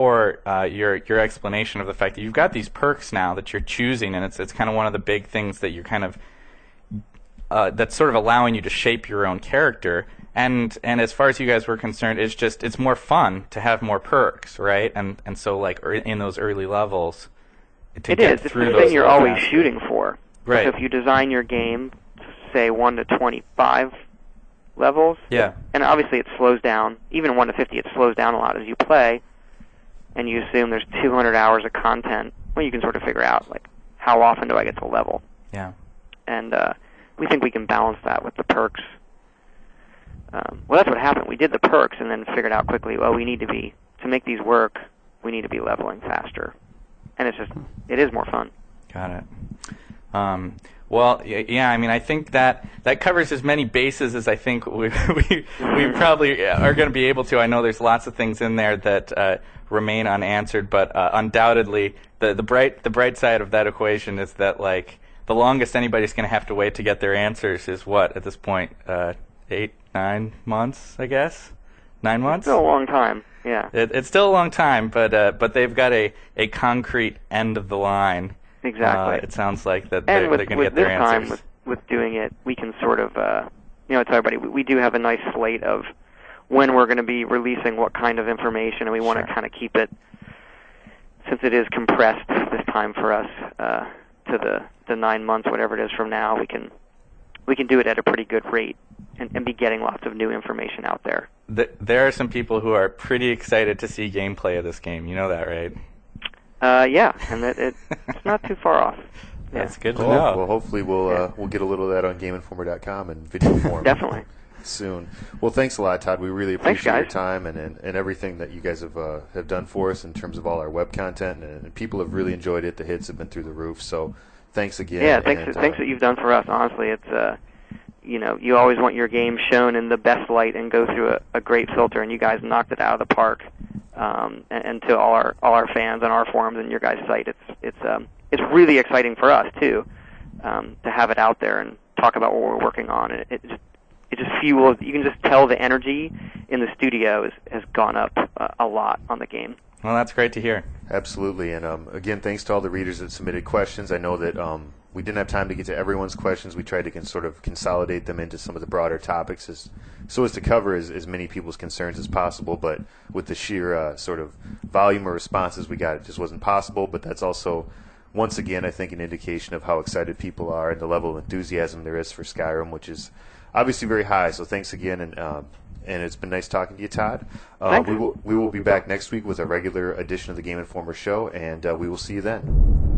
or your explanation of the fact that you've got these perks now that you're choosing, and it's kind of one of the big things that you're kind of that's sort of allowing you to shape your own character. And as far as you guys were concerned, it's more fun to have more perks, right? And so like in those early levels, to get It's through the those thing you're levels always faster. shooting for. Right. So if you design your game, say 1 to 25 levels, Yeah. and obviously it slows down. Even 1 to 50, it slows down a lot as you play, and you assume there's 200 hours of content. Well, you can sort of figure out like how often do I get to level. Yeah. And we think we can balance that with the perks. Well, that's what happened. We did the perks and then figured out quickly, well, to make these work, we need to be leveling faster. And it is more fun. Got it. Well, yeah, I mean, I think that covers as many bases as I think we probably are going to be able to. I know there's lots of things in there that remain unanswered, but undoubtedly the bright side of that equation is that like the longest anybody's going to have to wait to get their answers is what at this point 8, 9 months, I guess. 9 months. It's still a long time. Yeah. It's still a long time, but they've got a concrete end of the line. Exactly. It sounds like that and they're going to get their answers. Time with doing it, we can sort of, tell everybody, we do have a nice slate of when we're going to be releasing what kind of information, and we want to kind of keep it, since it is compressed this time for us, to the 9 months, whatever it is from now, we can do it at a pretty good rate and be getting lots of new information out there. There are some people who are pretty excited to see gameplay of this game. You know that, right? Yeah, and it's not too far off. That's good to Cool. know. Well, hopefully we'll get a little of that on GameInformer.com and video form. Definitely. Soon. Well, thanks a lot, Todd. We really appreciate Thanks, your time and everything that you guys have done for us in terms of all our web content, and people have really enjoyed it. The hits have been through the roof. So, thanks again. Yeah, thanks that you've done for us. Honestly, it's you always want your game shown in the best light and go through a great filter, and you guys knocked it out of the park. And to all our fans on our forums and your guys' site, it's really exciting for us too, to have it out there and talk about what we're working on. It just fuels. You can just tell the energy in the studio has gone up a lot on the game. Well, that's great to hear. Absolutely, and again, thanks to all the readers that submitted questions. I know that we didn't have time to get to everyone's questions. We tried to sort of consolidate them into some of the broader topics so as to cover as many people's concerns as possible. But with the sheer sort of volume of responses we got, it just wasn't possible. But that's also, once again, I think an indication of how excited people are and the level of enthusiasm there is for Skyrim, which is obviously very high. So thanks again, and it's been nice talking to you, Todd. We will be back next week with a regular edition of the Game Informer show, and we will see you then.